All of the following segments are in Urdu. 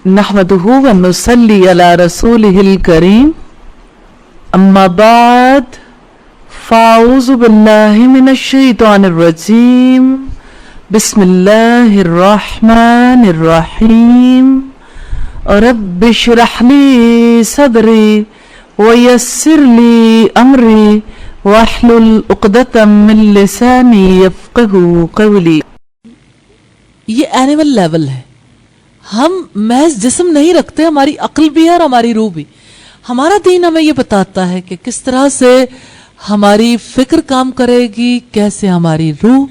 نحمده ونصلي على رسوله الكريم اما بعد فاعوذ بالله من الشيطان الرجيم بسم الله الرحمن الرحيم رب اشرح لي صدري ويسر لي امري واحلل عقدة من لساني يفقهوا قولي. یہ اینیمل لیول ہے. ہم محض جسم نہیں رکھتے، ہماری عقل بھی ہے اور ہماری روح بھی. ہمارا دین ہمیں یہ بتاتا ہے کہ کس طرح سے ہماری فکر کام کرے گی، کیسے ہماری روح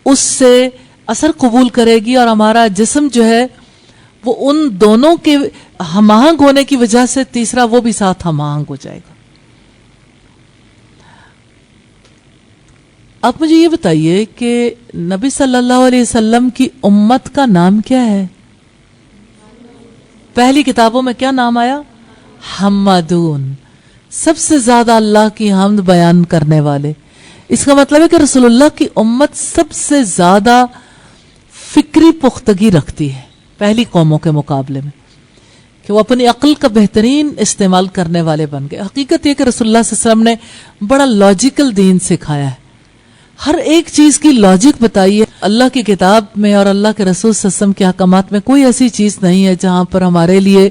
اس سے اثر قبول کرے گی، اور ہمارا جسم جو ہے وہ ان دونوں کے ہم آہنگ ہونے کی وجہ سے تیسرا وہ بھی ساتھ ہم آہنگ ہو جائے گا. آپ مجھے یہ بتائیے کہ نبی صلی اللہ علیہ وسلم کی امت کا نام کیا ہے؟ پہلی کتابوں میں کیا نام آیا؟ حمادون، سب سے زیادہ اللہ کی حمد بیان کرنے والے. اس کا مطلب ہے کہ رسول اللہ کی امت سب سے زیادہ فکری پختگی رکھتی ہے پہلی قوموں کے مقابلے میں، کہ وہ اپنی عقل کا بہترین استعمال کرنے والے بن گئے. حقیقت یہ کہ رسول اللہ صلی اللہ علیہ وسلم نے بڑا لاجیکل دین سکھایا ہے. ہر ایک چیز کی لاجک بتائیے. اللہ کی کتاب میں اور اللہ کے رسول صلی اللہ علیہ وسلم کے احکامات میں کوئی ایسی چیز نہیں ہے جہاں پر ہمارے لیے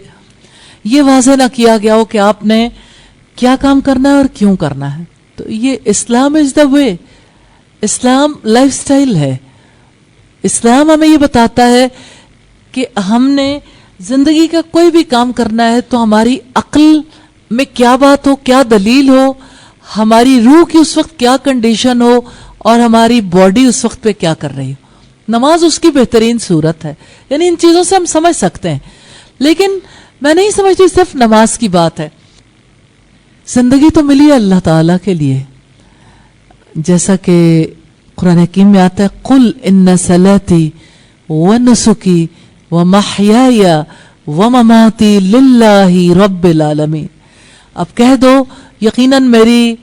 یہ واضح نہ کیا گیا ہو کہ آپ نے کیا کام کرنا ہے اور کیوں کرنا ہے. تو یہ اسلام از دا وے. اسلام لائف سٹائل ہے. اسلام ہمیں یہ بتاتا ہے کہ ہم نے زندگی کا کوئی بھی کام کرنا ہے تو ہماری عقل میں کیا بات ہو، کیا دلیل ہو، ہماری روح کی اس وقت کیا کنڈیشن ہو، اور ہماری باڈی اس وقت پہ کیا کر رہی ہو. نماز اس کی بہترین صورت ہے. یعنی ان چیزوں سے ہم سمجھ سکتے ہیں، لیکن میں نہیں سمجھتی صرف نماز کی بات ہے. زندگی تو ملی ہے اللہ تعالیٰ کے لیے، جیسا کہ قرآن حکیم میں آتا ہے قل ان صلاتي ونسكي ومحياي ومماتي للہ رب العالمین. اب کہہ دو یقیناً میری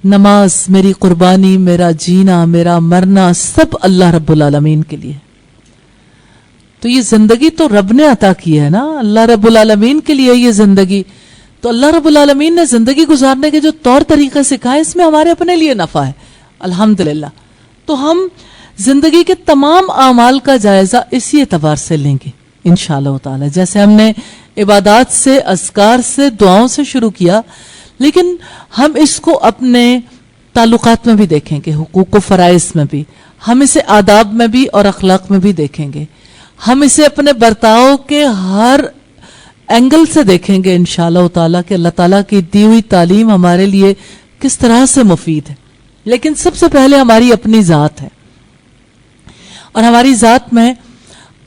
نماز، میری قربانی، میرا جینا، میرا مرنا سب اللہ رب العالمین کے لیے. تو یہ زندگی تو رب نے عطا کی ہے نا، اللہ رب العالمین کے لیے یہ زندگی. تو اللہ رب العالمین نے زندگی گزارنے کے جو طور طریقے سکھائے اس میں ہمارے اپنے لیے نفع ہے الحمدللہ. تو ہم زندگی کے تمام اعمال کا جائزہ اسی اعتبار سے لیں گے انشاءاللہ تعالی. جیسے ہم نے عبادات سے، اذکار سے، دعاؤں سے شروع کیا، لیکن ہم اس کو اپنے تعلقات میں بھی دیکھیں گے، حقوق و فرائض میں بھی، ہم اسے آداب میں بھی اور اخلاق میں بھی دیکھیں گے، ہم اسے اپنے برتاؤ کے ہر اینگل سے دیکھیں گے انشاءاللہ تعالیٰ کہ اللہ تعالیٰ کی دی ہوئی تعلیم ہمارے لیے کس طرح سے مفید ہے. لیکن سب سے پہلے ہماری اپنی ذات ہے، اور ہماری ذات میں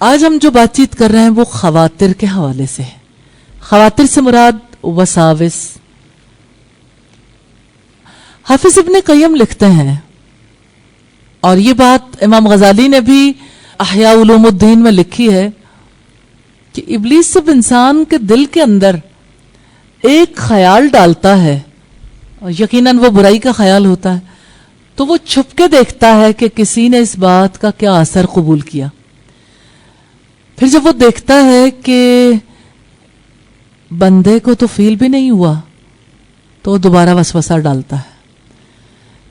آج ہم جو بات چیت کر رہے ہیں وہ خواتر کے حوالے سے ہے. خواتر سے مراد وساوس. حافظ ابن قیم لکھتے ہیں، اور یہ بات امام غزالی نے بھی احیاء علوم الدین میں لکھی ہے، کہ ابلیس جب انسان کے دل کے اندر ایک خیال ڈالتا ہے، اور یقیناً وہ برائی کا خیال ہوتا ہے، تو وہ چھپ کے دیکھتا ہے کہ کسی نے اس بات کا کیا اثر قبول کیا. پھر جب وہ دیکھتا ہے کہ بندے کو تو فیل بھی نہیں ہوا، تو وہ دوبارہ وسوسہ ڈالتا ہے.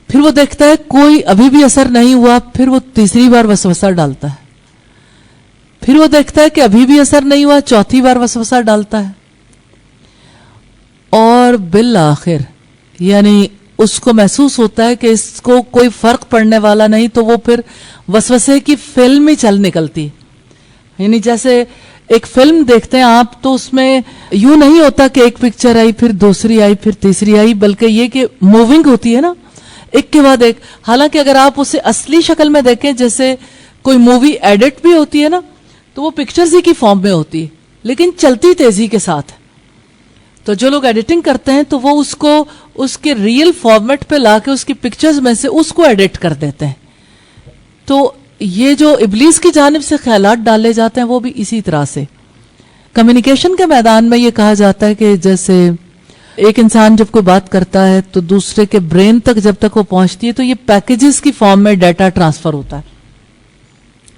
پھر وہ دیکھتا ہے کوئی ابھی بھی اثر نہیں ہوا، پھر وہ تیسری بار وسوسہ ڈالتا ہے. پھر وہ دیکھتا ہے کہ ابھی بھی اثر نہیں ہوا، چوتھی بار وسوسہ ڈالتا ہے. اور بالآخر یعنی اس کو محسوس ہوتا ہے کہ اس کو کوئی فرق پڑنے والا نہیں، تو وہ پھر وسوسے کی فلم ہی چل نکلتی. یعنی جیسے ایک فلم دیکھتے ہیں آپ، تو اس میں یوں نہیں ہوتا کہ ایک پکچر آئی، پھر دوسری آئی، پھر تیسری آئی، بلکہ یہ کہ موونگ ہوتی ہے نا، ایک کے بعد ایک. حالانکہ اگر آپ اسے اصلی شکل میں دیکھیں، جیسے کوئی مووی ایڈٹ بھی ہوتی ہے نا، تو وہ پکچرز ہی کی فارم میں ہوتی ہے، لیکن چلتی تیزی کے ساتھ. تو جو لوگ ایڈیٹنگ کرتے ہیں تو وہ اس کو اس کے ریئل فارمیٹ پہ لا کے اس کی پکچرز میں سے اس کو ایڈٹ کر دیتے ہیں. تو یہ جو ابلیس کی جانب سے خیالات ڈالے جاتے ہیں وہ بھی اسی طرح سے. کمیونیکیشن کے میدان میں یہ کہا جاتا ہے کہ جیسے ایک انسان جب کوئی بات کرتا ہے تو دوسرے کے برین تک جب تک وہ پہنچتی ہے تو یہ پیکیجز کی فارم میں ڈیٹا ٹرانسفر ہوتا ہے.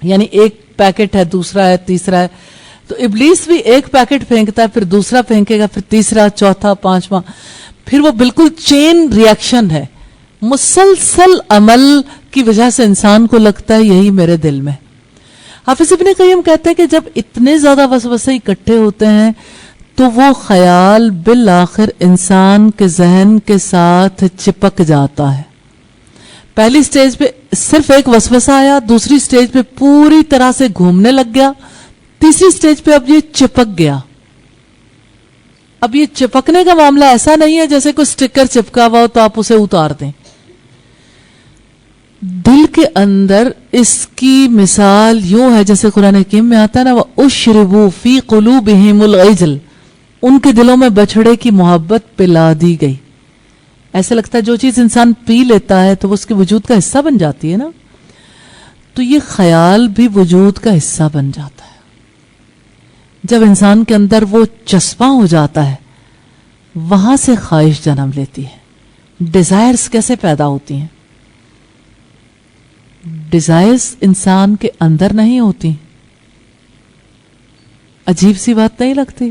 یعنی ایک پیکٹ ہے، دوسرا ہے، تیسرا ہے. تو ابلیس بھی ایک پیکٹ پھینکتا ہے، پھر دوسرا پھینکے گا، پھر تیسرا، چوتھا، پانچواں، پھر وہ بالکل چین ریاکشن ہے، مسلسل عمل کی وجہ سے انسان کو لگتا ہے یہی میرے دل میں. حافظ ابن قیم کہتے ہیں کہ جب اتنے زیادہ وسوسے اکٹھے ہوتے ہیں تو وہ خیال بالآخر انسان کے ذہن کے ساتھ چپک جاتا ہے. پہلی سٹیج پہ صرف ایک وسوسہ آیا، دوسری سٹیج پہ پوری طرح سے گھومنے لگ گیا، تیسری سٹیج پہ اب یہ چپک گیا. اب یہ چپکنے کا معاملہ ایسا نہیں ہے جیسے کوئی سٹیکر چپکا ہوا ہو تو آپ اسے اتار دیں. دل کے اندر اس کی مثال یوں ہے جیسے قرآن حکیم میں آتا ہے نا، وَأُشْرِبُوا فِي قُلُوبِهِمُ الْعِجْلَ، ان کے دلوں میں بچھڑے کی محبت پلا دی گئی. ایسا لگتا ہے جو چیز انسان پی لیتا ہے تو وہ اس کے وجود کا حصہ بن جاتی ہے نا، تو یہ خیال بھی وجود کا حصہ بن جاتا ہے. جب انسان کے اندر وہ چسپاں ہو جاتا ہے وہاں سے خواہش جنم لیتی ہے. ڈیزائرز کیسے پیدا ہوتی ہیں؟ ڈیزائرز انسان کے اندر نہیں ہوتی. عجیب سی بات نہیں لگتی؟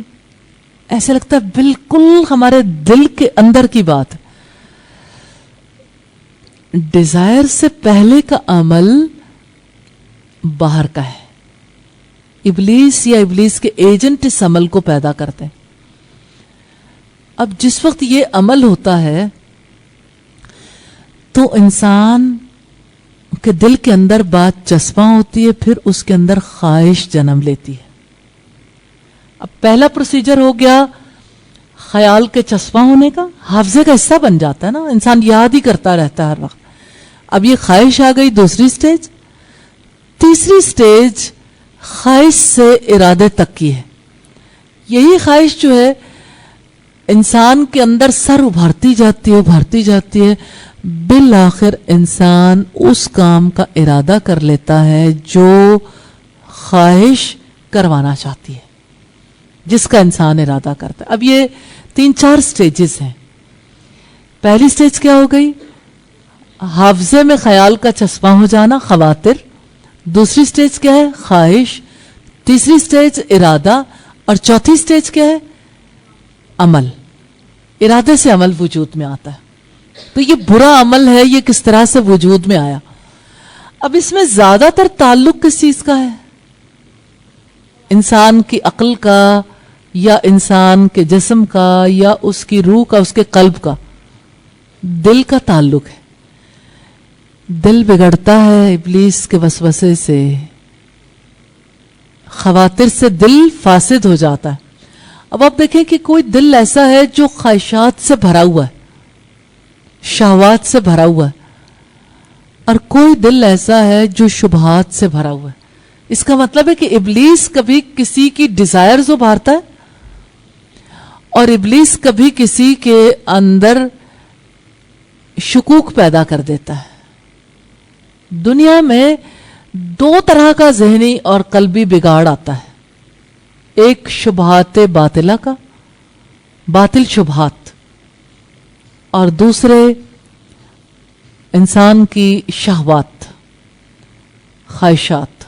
ایسے لگتا ہے بالکل ہمارے دل کے اندر کی بات. ڈیزائر سے پہلے کا عمل باہر کا ہے. ابلیس یا ابلیس کے ایجنٹ اس عمل کو پیدا کرتے ہیں. اب جس وقت یہ عمل ہوتا ہے تو انسان کے دل کے اندر بات چسپاں ہوتی ہے، پھر اس کے اندر خواہش جنم لیتی ہے. اب پہلا پروسیجر ہو گیا خیال کے چسپاں ہونے کا، حافظے کا حصہ بن جاتا ہے نا، انسان یاد ہی کرتا رہتا ہے ہر وقت. اب یہ خواہش آ گئی دوسری سٹیج. تیسری سٹیج خواہش سے ارادے تک کی ہے. یہی خواہش جو ہے انسان کے اندر سر ابھارتی جاتی ہے، بالآخر انسان اس کام کا ارادہ کر لیتا ہے جو خواہش کروانا چاہتی ہے، جس کا انسان ارادہ کرتا ہے. اب یہ 3-4 سٹیجز ہیں. پہلی سٹیج کیا ہو گئی؟ حافظے میں خیال کا چسپاں ہو جانا، خواطر. دوسری سٹیج کیا ہے؟ خواہش. تیسری سٹیج ارادہ. اور چوتھی سٹیج کیا ہے؟ عمل. ارادے سے عمل وجود میں آتا ہے. تو یہ برا عمل ہے، یہ کس طرح سے وجود میں آیا؟ اب اس میں زیادہ تر تعلق کس چیز کا ہے؟ انسان کی عقل کا، یا انسان کے جسم کا، یا اس کی روح کا، اس کے قلب کا؟ دل کا تعلق ہے. دل بگڑتا ہے ابلیس کے وسوسے سے، خواطر سے دل فاسد ہو جاتا ہے. اب آپ دیکھیں کہ کوئی دل ایسا ہے جو خواہشات سے بھرا ہوا ہے، شہوات سے بھرا ہوا ہے، اور کوئی دل ایسا ہے جو شبہات سے بھرا ہوا ہے. اس کا مطلب ہے کہ ابلیس کبھی کسی کی ڈیزائرز ابھارتا ہے، اور ابلیس کبھی کسی کے اندر شکوک پیدا کر دیتا ہے. دنیا میں 2 طرح کا ذہنی اور قلبی بگاڑ آتا ہے. ایک شبہات باطلہ کا، باطل شبہات، اور دوسرے انسان کی شہوات، خواہشات.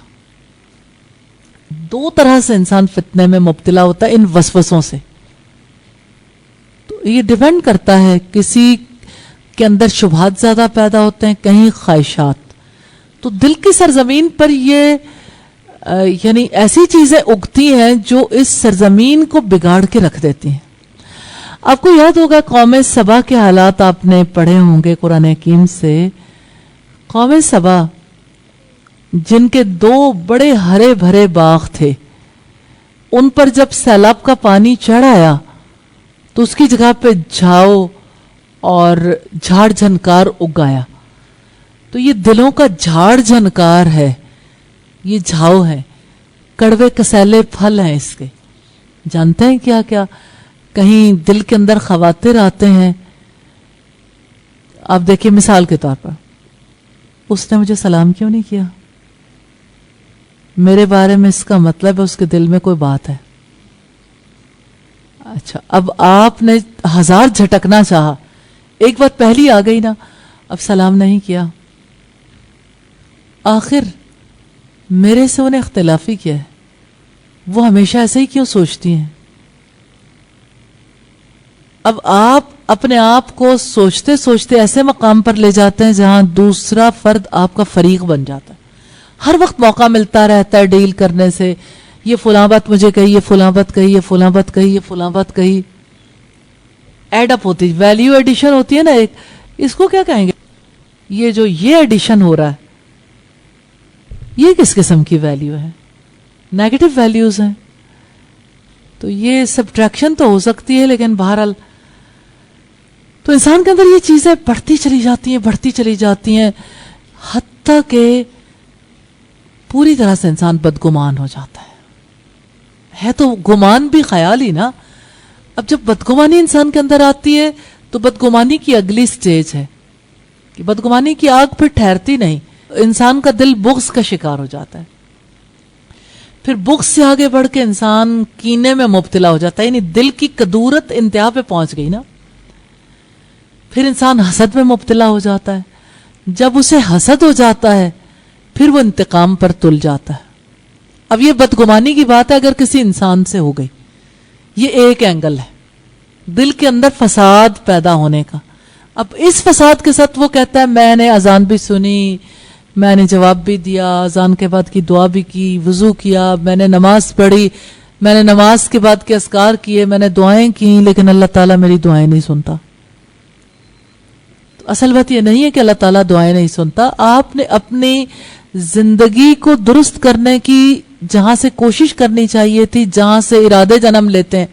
2 طرح سے انسان فتنے میں مبتلا ہوتا ہے ان وسوسوں سے. تو یہ ڈیپینڈ کرتا ہے، کسی کے اندر شبہات زیادہ پیدا ہوتے ہیں، کہیں خواہشات. تو دل کی سرزمین پر یہ یعنی ایسی چیزیں اگتی ہیں جو اس سرزمین کو بگاڑ کے رکھ دیتی ہیں. آپ کو یاد ہوگا قوم سبا کے حالات آپ نے پڑھے ہوں گے قرآن حکیم سے. قوم سبا جن کے 2 بڑے ہرے بھرے باغ تھے، ان پر جب سیلاب کا پانی چڑھ آیا تو اس کی جگہ پہ جھاؤ اور جھاڑ جھنکار اگ آیا. تو یہ دلوں کا جھاڑ جھنکار ہے، یہ جھاؤ ہے، کڑوے کسیلے پھل ہیں اس کے. جانتے ہیں کیا کیا؟ کہیں دل کے اندر خواطر آتے ہیں. آپ دیکھیے مثال کے طور پر، اس نے مجھے سلام کیوں نہیں کیا؟ میرے بارے میں اس کا مطلب ہے اس کے دل میں کوئی بات ہے. اچھا، اب آپ نے 1000 جھٹکنا چاہا، ایک بات پہلی آ گئی نا، اب سلام نہیں کیا. آخر میرے سے انہیں اختلافی کیا ہے؟ وہ ہمیشہ ایسے ہی کیوں سوچتی ہیں؟ اب آپ اپنے آپ کو سوچتے سوچتے ایسے مقام پر لے جاتے ہیں جہاں دوسرا فرد آپ کا فریق بن جاتا ہے. ہر وقت موقع ملتا رہتا ہے ڈیل کرنے سے. یہ فلاں بات مجھے کہی, یہ فلاں بات کہی, یہ فلاں بات کہی, یہ فلاں بات کہی. ایڈ اپ ہوتی, ویلیو ایڈیشن ہوتی ہے نا ایک, اس کو کیا کہیں گے؟ یہ جو یہ ایڈیشن ہو رہا ہے, یہ کس قسم کی ویلیو ہے؟ نیگیٹو ویلیوز ہیں. تو یہ سبٹریکشن تو ہو سکتی ہے, لیکن بہرحال تو انسان کے اندر یہ چیزیں بڑھتی چلی جاتی ہیں حتیٰ کہ پوری طرح سے انسان بدگمان ہو جاتا ہے تو گمان بھی خیال ہی نا. اب جب بدگمانی انسان کے اندر آتی ہے تو بدگمانی کی اگلی سٹیج ہے کہ بدگمانی کی آگ پھر ٹھہرتی نہیں, انسان کا دل بغض کا شکار ہو جاتا ہے. پھر بغض سے آگے بڑھ کے انسان کینے میں مبتلا ہو جاتا ہے, یعنی دل کی کدورت انتہا پہ پہنچ گئی نا. پھر انسان حسد میں مبتلا ہو جاتا ہے. جب اسے حسد ہو جاتا ہے پھر وہ انتقام پر تل جاتا ہے. اب یہ بدگمانی کی بات ہے اگر کسی انسان سے ہو گئی, یہ ایک اینگل ہے دل کے اندر فساد پیدا ہونے کا. اب اس فساد کے ساتھ وہ کہتا ہے میں نے اذان بھی سنی, میں نے جواب بھی دیا, اذان کے بعد کی دعا بھی کی, وضو کیا, میں نے نماز پڑھی, میں نے نماز کے بعد کے اذکار کیے, میں نے دعائیں کی, لیکن اللہ تعالیٰ میری دعائیں نہیں سنتا. تو اصل بات یہ نہیں ہے کہ اللہ تعالیٰ دعائیں نہیں سنتا. آپ نے اپنی زندگی کو درست کرنے کی جہاں سے کوشش کرنی چاہیے تھی, جہاں سے ارادے جنم لیتے ہیں,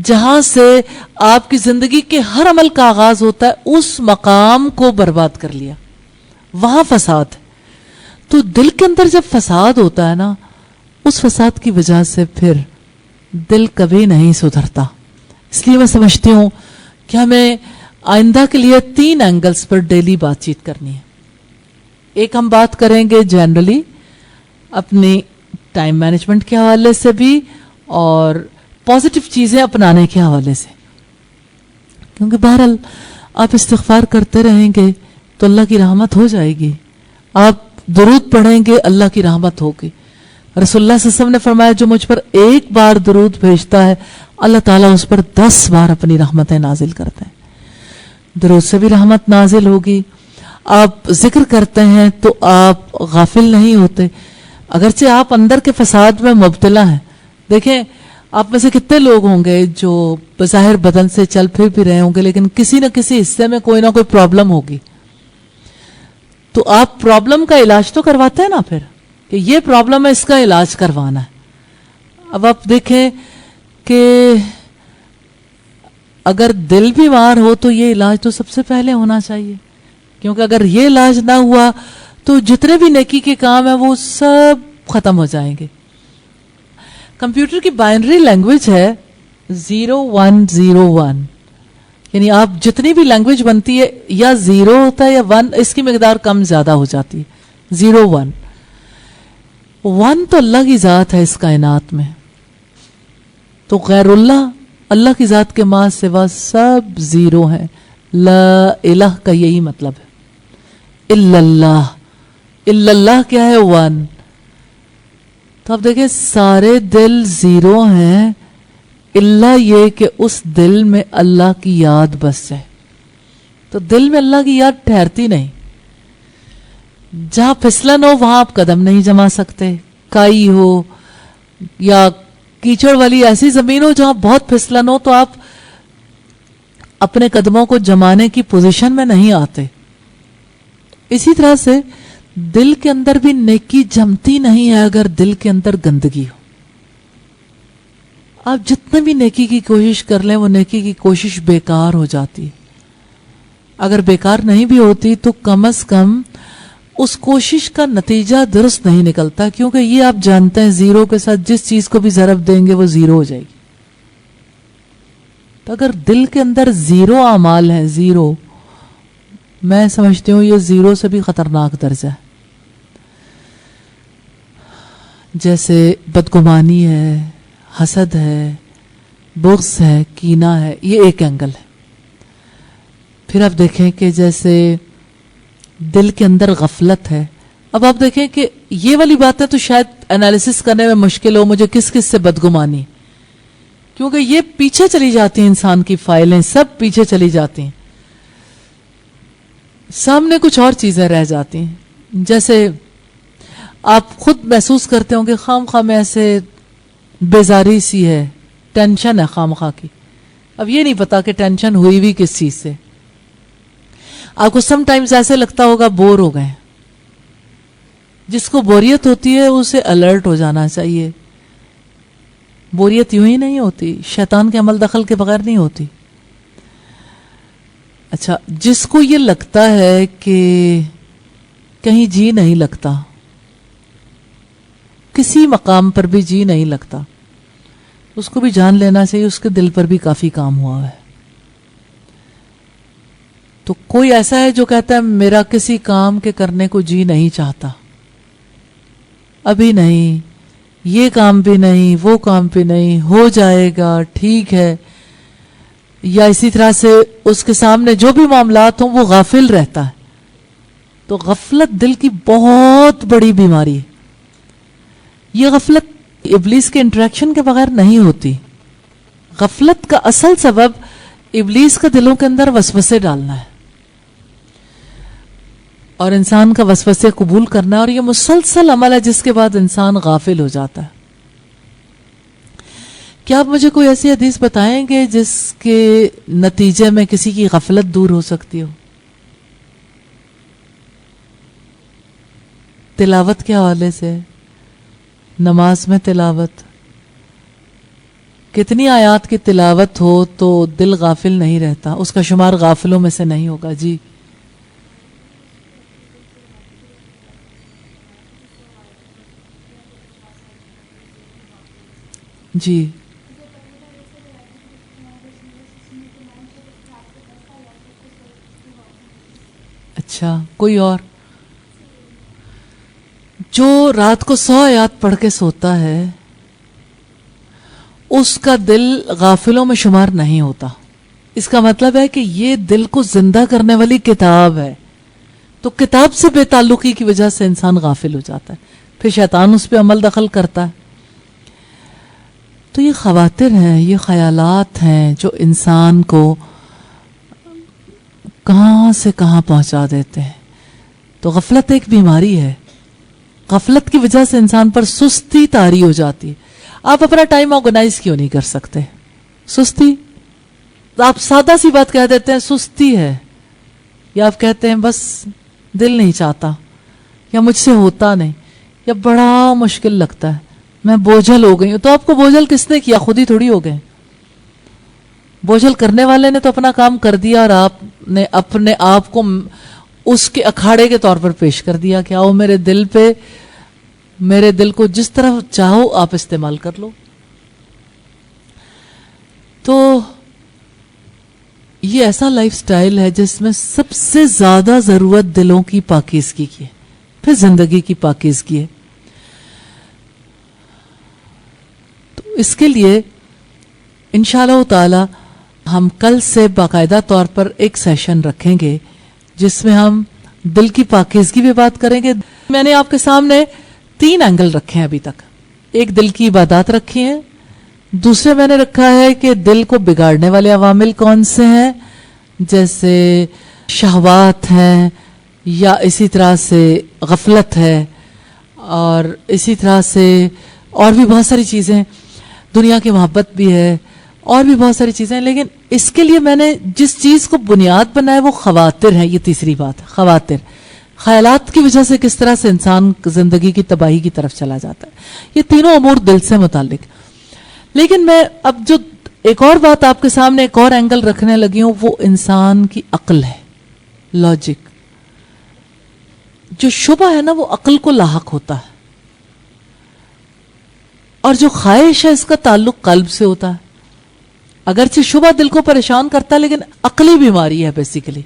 جہاں سے آپ کی زندگی کے ہر عمل کا آغاز ہوتا ہے, اس مقام کو برباد کر لیا. وہاں فساد ہے. تو دل کے اندر جب فساد ہوتا ہے نا, اس فساد کی وجہ سے پھر دل کبھی نہیں سدھرتا. اس لیے میں سمجھتی ہوں کہ ہمیں آئندہ کے لیے 3 اینگلز پر ڈیلی بات چیت کرنی ہے. ایک ہم بات کریں گے جنرلی اپنی ٹائم مینجمنٹ کے حوالے سے بھی, اور پازیٹیو چیزیں اپنانے کے حوالے سے, کیونکہ بہرحال آپ استغفار کرتے رہیں گے تو اللہ کی رحمت ہو جائے گی. آپ درود پڑھیں گے اللہ کی رحمت ہوگی. رسول اللہ صلی اللہ علیہ وسلم نے فرمایا جو مجھ پر ایک بار درود بھیجتا ہے اللہ تعالیٰ اس پر 10 بار اپنی رحمتیں نازل کرتے ہیں. درود سے بھی رحمت نازل ہوگی. آپ ذکر کرتے ہیں تو آپ غافل نہیں ہوتے, اگرچہ آپ اندر کے فساد میں مبتلا ہیں. دیکھیں آپ میں سے کتنے لوگ ہوں گے جو بظاہر بدن سے چل پھر بھی رہے ہوں گے, لیکن کسی نہ کسی حصے میں کوئی نہ کوئی پرابلم ہوگی. تو آپ پرابلم کا علاج تو کرواتے ہیں نا, پھر کہ یہ پرابلم ہے اس کا علاج کروانا ہے. اب آپ دیکھیں کہ اگر دل بیمار ہو تو یہ علاج تو سب سے پہلے ہونا چاہیے, کیونکہ اگر یہ علاج نہ ہوا تو جتنے بھی نیکی کے کام ہیں وہ سب ختم ہو جائیں گے. کمپیوٹر کی بائنری لینگویج ہے 0101, یعنی آپ جتنی بھی لینگویج بنتی ہے یا 0 ہوتا ہے یا 1, اس کی مقدار کم زیادہ ہو جاتی ہے. 01 1 تو اللہ کی ذات ہے اس کائنات میں, تو غیر اللہ کی ذات کے ماں سوا سب 0 ہیں. لا الہ کا یہی مطلب ہے. الا اللہ کیا ہے 1. تو آپ دیکھیں سارے دل 0 ہیں, الا یہ کہ اس دل میں اللہ کی یاد بس جائے. تو دل میں اللہ کی یاد ٹھہرتی نہیں. جہاں پھسلن ہو وہاں آپ قدم نہیں جما سکتے. کائی ہو یا کیچڑ والی ایسی زمین ہو جہاں بہت پھسلن ہو تو آپ اپنے قدموں کو جمانے کی پوزیشن میں نہیں آتے. اسی طرح سے دل کے اندر بھی نیکی جمتی نہیں ہے اگر دل کے اندر گندگی ہو. آپ جتنے بھی نیکی کی کوشش کر لیں وہ نیکی کی کوشش بیکار ہو جاتی. اگر بیکار نہیں بھی ہوتی تو کم از کم اس کوشش کا نتیجہ درست نہیں نکلتا, کیونکہ یہ آپ جانتے ہیں 0 کے ساتھ جس چیز کو بھی ضرب دیں گے وہ 0 ہو جائے گی. تو اگر دل کے اندر 0 اعمال ہیں, 0, میں سمجھتی ہوں یہ 0 سے بھی خطرناک درجہ ہے. جیسے بدگمانی ہے, حسد ہے, بغض ہے, کینہ ہے, یہ ایک اینگل ہے. پھر آپ دیکھیں کہ جیسے دل کے اندر غفلت ہے, اب آپ دیکھیں کہ یہ والی باتیں تو شاید انالیسس کرنے میں مشکل ہو مجھے کس کس سے بدگمانی، کیونکہ یہ پیچھے چلی جاتی ہیں، انسان کی فائلیں سب پیچھے چلی جاتی ہیں، سامنے کچھ اور چیزیں رہ جاتی ہیں. جیسے آپ خود محسوس کرتے ہوں کہ خام خواہ میں ایسے بیزاری سی ہے، ٹینشن ہے خام خواہ کی. اب یہ نہیں پتا کہ ٹینشن ہوئی بھی کس چیز سے. آپ کو سم ٹائمز ایسے لگتا ہوگا بور ہو گئے. جس کو بوریت ہوتی ہے اسے الرٹ ہو جانا چاہیے. بوریت یوں ہی نہیں ہوتی، شیطان کے عمل دخل کے بغیر نہیں ہوتی. اچھا، جس کو یہ لگتا ہے کہ کہیں جی نہیں لگتا، کسی مقام پر بھی جی نہیں لگتا، اس کو بھی جان لینا چاہیے اس کے دل پر بھی کافی کام ہوا ہے. تو کوئی ایسا ہے جو کہتا ہے میرا کسی کام کے کرنے کو جی نہیں چاہتا، ابھی نہیں، یہ کام بھی نہیں، وہ کام بھی نہیں، ہو جائے گا، ٹھیک ہے. یا اسی طرح سے اس کے سامنے جو بھی معاملات ہوں وہ غافل رہتا ہے. تو غفلت دل کی بہت بڑی بیماری ہے. یہ غفلت ابلیس کے انٹریکشن کے بغیر نہیں ہوتی. غفلت کا اصل سبب ابلیس کا دلوں کے اندر وسوسے ڈالنا ہے اور انسان کا وسوسے قبول کرنا ہے، اور یہ مسلسل عمل ہے جس کے بعد انسان غافل ہو جاتا ہے. کیا آپ مجھے کوئی ایسی حدیث بتائیں گے جس کے نتیجے میں کسی کی غفلت دور ہو سکتی ہو؟ تلاوت کے حوالے سے، نماز میں تلاوت، کتنی آیات کی تلاوت ہو تو دل غافل نہیں رہتا، اس کا شمار غافلوں میں سے نہیں ہوگا. جی جی اچھا، کوئی اور جو رات کو 100 آیات پڑھ کے سوتا ہے اس کا دل غافلوں میں شمار نہیں ہوتا. اس کا مطلب ہے کہ یہ دل کو زندہ کرنے والی کتاب ہے. تو کتاب سے بے تعلقی کی وجہ سے انسان غافل ہو جاتا ہے، پھر شیطان اس پہ عمل دخل کرتا ہے. تو یہ خواطر ہیں، یہ خیالات ہیں جو انسان کو کہاں سے کہاں پہنچا دیتے ہیں. تو غفلت ایک بیماری ہے. غفلت کی وجہ سے انسان پر سستی طاری ہو جاتی ہے. آپ اپنا ٹائم آرگنائز کیوں نہیں کر سکتے؟ سستی. آپ سادہ سی بات کہہ دیتے ہیں سستی ہے، یا آپ کہتے ہیں بس دل نہیں چاہتا، یا مجھ سے ہوتا نہیں، یا بڑا مشکل لگتا ہے، میں بوجھل ہو گئی ہوں. تو آپ کو بوجھل کس نے کیا؟ خود ہی تھوڑی ہو گئے. بوجھل کرنے والے نے تو اپنا کام کر دیا اور آپ نے اپنے آپ کو اس کے اکھاڑے کے طور پر پیش کر دیا کہ آؤ میرے دل پہ، میرے دل کو جس طرح چاہو آپ استعمال کر لو. تو یہ ایسا لائف سٹائل ہے جس میں سب سے زیادہ ضرورت دلوں کی پاکیزگی کی ہے، پھر زندگی کی پاکیزگی ہے. تو اس کے لیے انشاءاللہ تعالی ہم کل سے باقاعدہ طور پر ایک سیشن رکھیں گے جس میں ہم دل کی پاکیزگی پہ بات کریں گے. میں نے آپ کے سامنے 3 اینگل رکھے ہیں ابھی تک. ایک دل کی عبادات رکھی ہیں، دوسرے میں نے رکھا ہے کہ دل کو بگاڑنے والے عوامل کون سے ہیں، جیسے شہوات ہیں، یا اسی طرح سے غفلت ہے، اور اسی طرح سے اور بھی بہت ساری چیزیں، دنیا کی محبت بھی ہے، اور بھی بہت ساری چیزیں. لیکن اس کے لیے میں نے جس چیز کو بنیاد بنایا وہ خواطر ہے. یہ تیسری بات ہے، خواطر. خیالات کی وجہ سے کس طرح سے انسان زندگی کی تباہی کی طرف چلا جاتا ہے. یہ تینوں امور دل سے متعلق. لیکن میں اب جو ایک اور بات آپ کے سامنے، ایک اور اینگل رکھنے لگی ہوں، وہ انسان کی عقل ہے، لاجک. جو شبہ ہے نا وہ عقل کو لاحق ہوتا ہے، اور جو خواہش ہے اس کا تعلق قلب سے ہوتا ہے. اگرچہ شبہ دل کو پریشان کرتا ہے لیکن عقلی بیماری ہے بیسیکلی.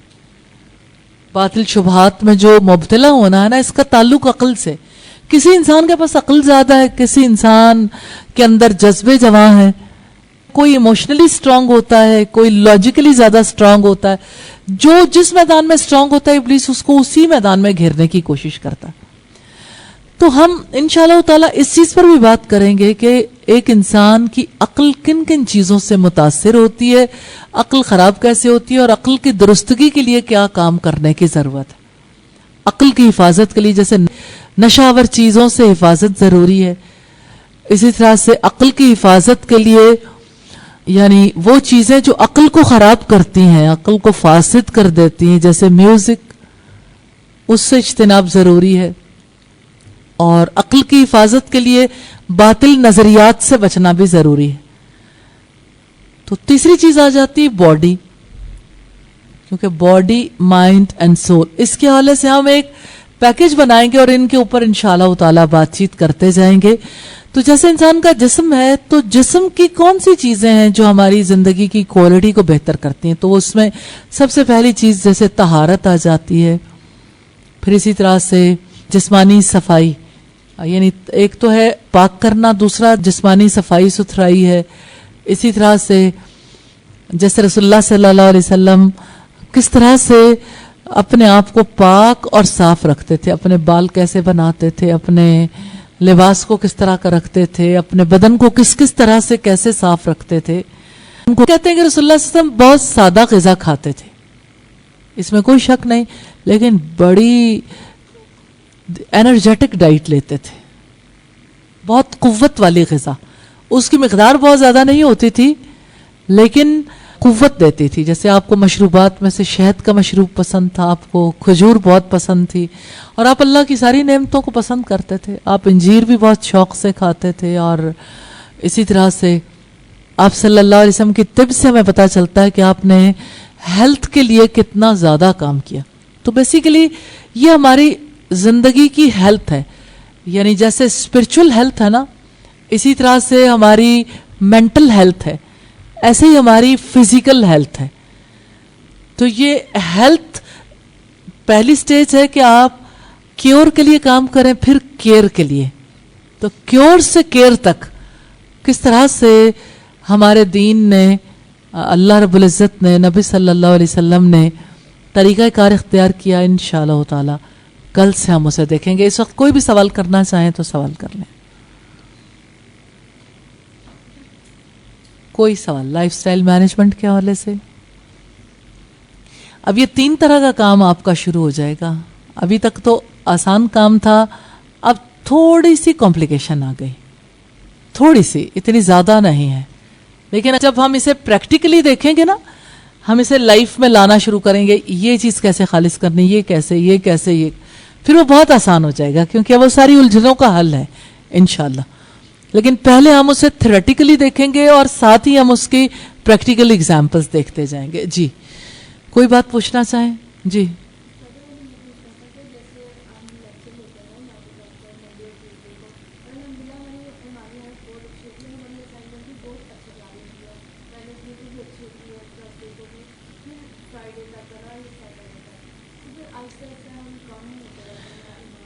باطل شبہات میں جو مبتلا ہونا ہے نا، اس کا تعلق عقل سے. کسی انسان کے پاس عقل زیادہ ہے، کسی انسان کے اندر جذبے جواں ہیں، کوئی ایموشنلی سٹرونگ ہوتا ہے، کوئی لاجیکلی زیادہ سٹرونگ ہوتا ہے. جو جس میدان میں سٹرونگ ہوتا ہے ابلیس اس کو اسی میدان میں گھیرنے کی کوشش کرتا ہے. تو ہم انشاءاللہ تعالیٰ اس چیز پر بھی بات کریں گے کہ ایک انسان کی عقل کن کن چیزوں سے متاثر ہوتی ہے، عقل خراب کیسے ہوتی ہے، اور عقل کی درستگی کے لیے کیا کام کرنے کی ضرورت ہے. عقل کی حفاظت کے لیے جیسے نشہ آور چیزوں سے حفاظت ضروری ہے، اسی طرح سے عقل کی حفاظت کے لیے یعنی وہ چیزیں جو عقل کو خراب کرتی ہیں، عقل کو فاسد کر دیتی ہیں، جیسے میوزک، اس سے اجتناب ضروری ہے. اور عقل کی حفاظت کے لیے باطل نظریات سے بچنا بھی ضروری ہے. تو تیسری چیز آ جاتی ہے باڈی، کیونکہ باڈی، مائنڈ اینڈ سول، اس کے حوالے سے ہم ایک پیکج بنائیں گے اور ان کے اوپر انشاءاللہ تعالی بات چیت کرتے جائیں گے. تو جیسے انسان کا جسم ہے، تو جسم کی کون سی چیزیں ہیں جو ہماری زندگی کی کوالٹی کو بہتر کرتی ہیں؟ تو اس میں سب سے پہلی چیز جیسے طہارت آ جاتی ہے، پھر اسی طرح سے جسمانی صفائی، یعنی ایک تو ہے پاک کرنا، دوسرا جسمانی صفائی ستھرائی ہے. اسی طرح سے جیسے رسول اللہ صلی اللہ علیہ وسلم کس طرح سے اپنے آپ کو پاک اور صاف رکھتے تھے، اپنے بال کیسے بناتے تھے، اپنے لباس کو کس طرح کا رکھتے تھے، اپنے بدن کو کس کس طرح سے کیسے صاف رکھتے تھے. ان کو کہتے ہیں کہ رسول اللہ صلی اللہ علیہ وسلم بہت سادہ غذا کھاتے تھے، اس میں کوئی شک نہیں، لیکن بڑی انرجیٹک ڈائٹ لیتے تھے، بہت قوت والی غذا. اس کی مقدار بہت زیادہ نہیں ہوتی تھی لیکن قوت دیتی تھی. جیسے آپ کو مشروبات میں سے شہد کا مشروب پسند تھا، آپ کو کھجور بہت پسند تھی، اور آپ اللہ کی ساری نعمتوں کو پسند کرتے تھے. آپ انجیر بھی بہت شوق سے کھاتے تھے، اور اسی طرح سے آپ صلی اللہ علیہ وسلم کی طب سے ہمیں پتہ چلتا ہے کہ آپ نے ہیلتھ کے لیے کتنا زیادہ کام کیا. تو بیسیکلی یہ ہماری زندگی کی ہیلتھ ہے، یعنی جیسے اسپرچول ہیلتھ ہے نا، اسی طرح سے ہماری مینٹل ہیلتھ ہے، ایسے ہی ہماری فزیکل ہیلتھ ہے. تو یہ ہیلتھ پہلی سٹیج ہے کہ آپ کیور کے لیے کام کریں، پھر کیئر کے لیے. تو کیور سے کیئر تک کس طرح سے ہمارے دین نے، اللہ رب العزت نے، نبی صلی اللہ علیہ وسلم نے طریقہ کار اختیار کیا، انشاءاللہ تعالی کل سے ہم اسے دیکھیں گے. اس وقت کوئی بھی سوال کرنا چاہیں تو سوال کر لیں. کوئی سوال لائف سٹائل مینجمنٹ کے حوالے سے؟ اب یہ 3 طرح کا کام آپ کا شروع ہو جائے گا. ابھی تک تو آسان کام تھا، اب تھوڑی سی کمپلیکیشن آ گئی، تھوڑی سی، اتنی زیادہ نہیں ہے. لیکن جب ہم اسے پریکٹیکلی دیکھیں گے نا، ہم اسے لائف میں لانا شروع کریں گے، یہ چیز کیسے خالص کرنی، یہ کیسے، یہ کیسے، یہ، پھر وہ بہت آسان ہو جائے گا، کیونکہ وہ ساری الجھنوں کا حل ہے انشاءاللہ. لیکن پہلے ہم اسے تھیوریٹیکلی دیکھیں گے اور ساتھ ہی ہم اس کی پریکٹیکل ایگزامپلس دیکھتے جائیں گے. جی کوئی بات پوچھنا چاہیں؟ جی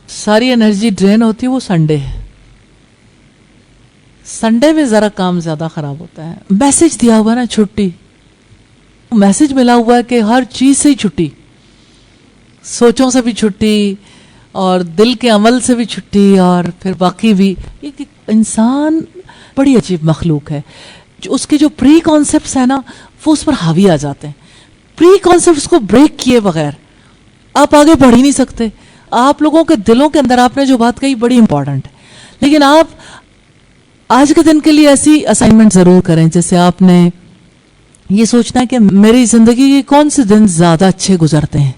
ساری انرجی ڈرین ہوتی ہے وہ سنڈے ہے. سنڈے میں ذرا کام زیادہ خراب ہوتا ہے. میسج دیا ہوا نا چھٹی، میسج ملا ہوا ہے کہ ہر چیز سے ہی چھٹی، سوچوں سے بھی چھٹی، اور دل کے عمل سے بھی چھٹی، اور پھر باقی بھی. ایک انسان بڑی عجیب مخلوق ہے، اس کے جو پری کانسیپٹس ہیں نا وہ اس پر حاوی آ جاتے ہیں. پری کانسیپٹس کو بریک کیے بغیر آپ آگے بڑھ ہی نہیں سکتے. آپ لوگوں کے دلوں کے اندر آپ نے جو بات کہی بڑی امپورٹنٹ ہے، لیکن آپ آج کے دن کے لیے ایسی اسائنمنٹ ضرور کریں، جیسے آپ نے یہ سوچنا ہے کہ میری زندگی کے کون سے دن زیادہ اچھے گزرتے ہیں،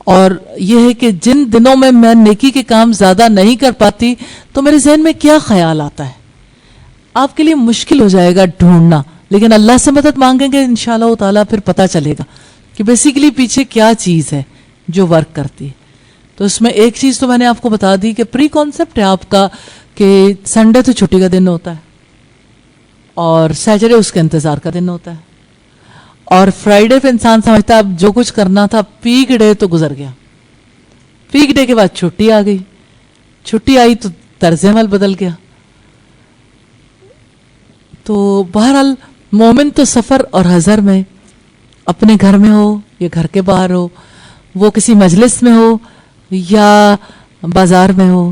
اور یہ ہے کہ جن دنوں میں میں نیکی کے کام زیادہ نہیں کر پاتی تو میرے ذہن میں کیا خیال آتا ہے. آپ کے لیے مشکل ہو جائے گا ڈھونڈنا، لیکن اللہ سے مدد مانگیں گے انشاءاللہ تعالیٰ، پھر پتہ چلے گا کہ بیسیکلی پیچھے کیا چیز ہے جو ورک کرتی ہے. تو اس میں ایک چیز تو میں نے آپ کو بتا دی کہ پری کانسیپٹ ہے آپ کا کہ سنڈے تو چھٹی کا دن ہوتا ہے، اور سیٹرڈے اس کے انتظار کا دن ہوتا ہے، اور فرائیڈے پہ انسان سمجھتا ہے اب جو کچھ کرنا تھا پیک ڈے تو گزر گیا، پیک ڈے کے بعد چھٹی آ گئی، چھٹی آئی تو طرز عمل بدل گیا. تو بہرحال مومن تو سفر اور حضر میں، اپنے گھر میں ہو یا گھر کے باہر ہو، وہ کسی مجلس میں ہو یا بازار میں ہو،